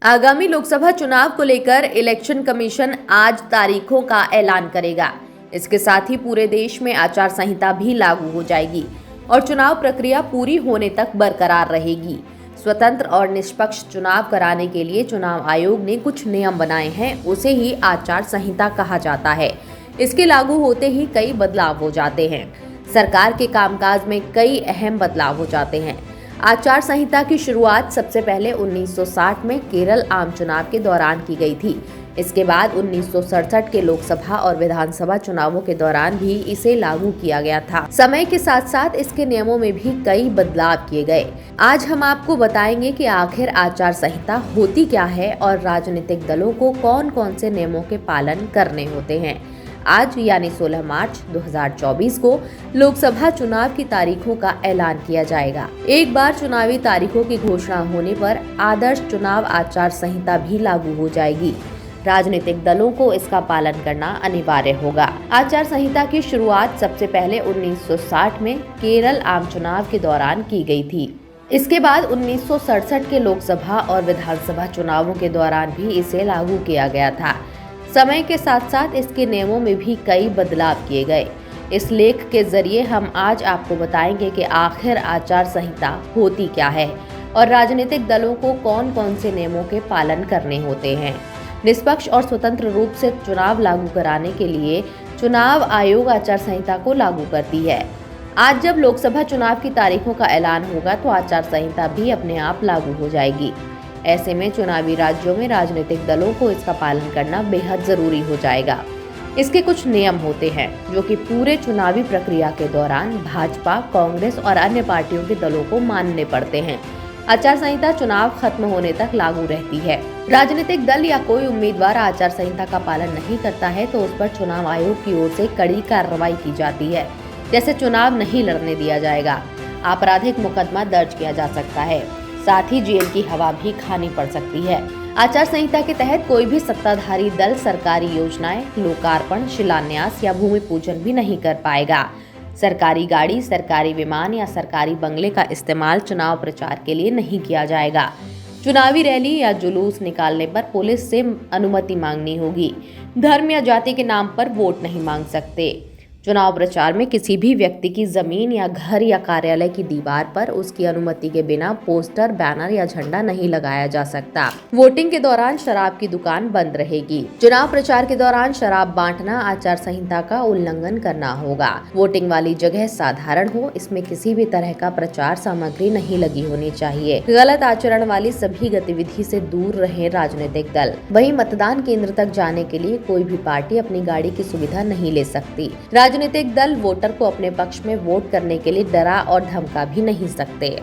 आगामी लोकसभा चुनाव को लेकर इलेक्शन कमीशन आज तारीखों का ऐलान करेगा। इसके साथ ही पूरे देश में आचार संहिता भी लागू हो जाएगी और चुनाव प्रक्रिया पूरी होने तक बरकरार रहेगी। स्वतंत्र और निष्पक्ष चुनाव कराने के लिए चुनाव आयोग ने कुछ नियम बनाए हैं, उसे ही आचार संहिता कहा जाता है। इसके लागू होते ही कई बदलाव हो जाते हैं। सरकार के कामकाज में कई अहम बदलाव हो जाते हैं। आचार संहिता की शुरुआत सबसे पहले 1960 में केरल आम चुनाव के दौरान की गई थी। इसके बाद 1967 के लोकसभा और विधानसभा चुनावों के दौरान भी इसे लागू किया गया था। समय के साथ साथ इसके नियमों में भी कई बदलाव किए गए। आज हम आपको बताएंगे कि आखिर आचार संहिता होती क्या है और राजनीतिक दलों को कौन कौन से नियमों के पालन करने होते हैं। आज यानी 16 मार्च 2024 को लोकसभा चुनाव की तारीखों का ऐलान किया जाएगा। एक बार चुनावी तारीखों की घोषणा होने पर आदर्श चुनाव आचार संहिता भी लागू हो जाएगी। राजनीतिक दलों को इसका पालन करना अनिवार्य होगा। आचार संहिता की शुरुआत सबसे पहले 1960 में केरल आम चुनाव के दौरान की गई थी। इसके बाद 1967 के लोकसभा और विधानसभा चुनावों के दौरान भी इसे लागू किया गया था। समय के साथ साथ इसके नियमों में भी कई बदलाव किए गए। इस लेख के जरिए हम आज आपको बताएंगे कि आखिर आचार संहिता होती क्या है और राजनीतिक दलों को कौन कौन से नियमों के पालन करने होते हैं। निष्पक्ष और स्वतंत्र रूप से चुनाव लागू कराने के लिए चुनाव आयोग आचार संहिता को लागू करती है। आज जब लोकसभा चुनाव की तारीखों का ऐलान होगा तो आचार संहिता भी अपने आप लागू हो जाएगी। ऐसे में चुनावी राज्यों में राजनीतिक दलों को इसका पालन करना बेहद जरूरी हो जाएगा। इसके कुछ नियम होते हैं जो कि पूरे चुनावी प्रक्रिया के दौरान भाजपा, कांग्रेस और अन्य पार्टियों के दलों को मानने पड़ते हैं। आचार संहिता चुनाव खत्म होने तक लागू रहती है। राजनीतिक दल या कोई उम्मीदवार आचार संहिता का पालन नहीं करता है तो उस पर चुनाव आयोग की ओर से कड़ी कार्रवाई की जाती है। जैसे चुनाव नहीं लड़ने दिया जाएगा, आपराधिक मुकदमा दर्ज किया जा सकता है, साथ ही जेल की हवा भी खानी पड़ सकती है। आचार संहिता के तहत कोई भी सत्ताधारी दल सरकारी योजनाएं, लोकार्पण, शिलान्यास या भूमि पूजन भी नहीं कर पाएगा। सरकारी गाड़ी, सरकारी विमान या सरकारी बंगले का इस्तेमाल चुनाव प्रचार के लिए नहीं किया जाएगा। चुनावी रैली या जुलूस निकालने पर पुलिस से अनुमति मांगनी होगी। धर्म या जाति के नाम पर वोट नहीं मांग सकते। चुनाव प्रचार में किसी भी व्यक्ति की जमीन या घर या कार्यालय की दीवार पर उसकी अनुमति के बिना पोस्टर, बैनर या झंडा नहीं लगाया जा सकता। वोटिंग के दौरान शराब की दुकान बंद रहेगी। चुनाव प्रचार के दौरान शराब बांटना आचार संहिता का उल्लंघन करना होगा। वोटिंग वाली जगह साधारण हो, इसमें किसी भी तरह का प्रचार सामग्री नहीं लगी होनी चाहिए। गलत आचरण वाली सभी गतिविधि से दूर रहे राजनीतिक दल। वहीं मतदान केंद्र तक जाने के लिए कोई भी पार्टी अपनी गाड़ी की सुविधा नहीं ले सकती। राजनीतिक दल वोटर को अपने पक्ष में वोट करने के लिए डरा और धमका भी नहीं सकते।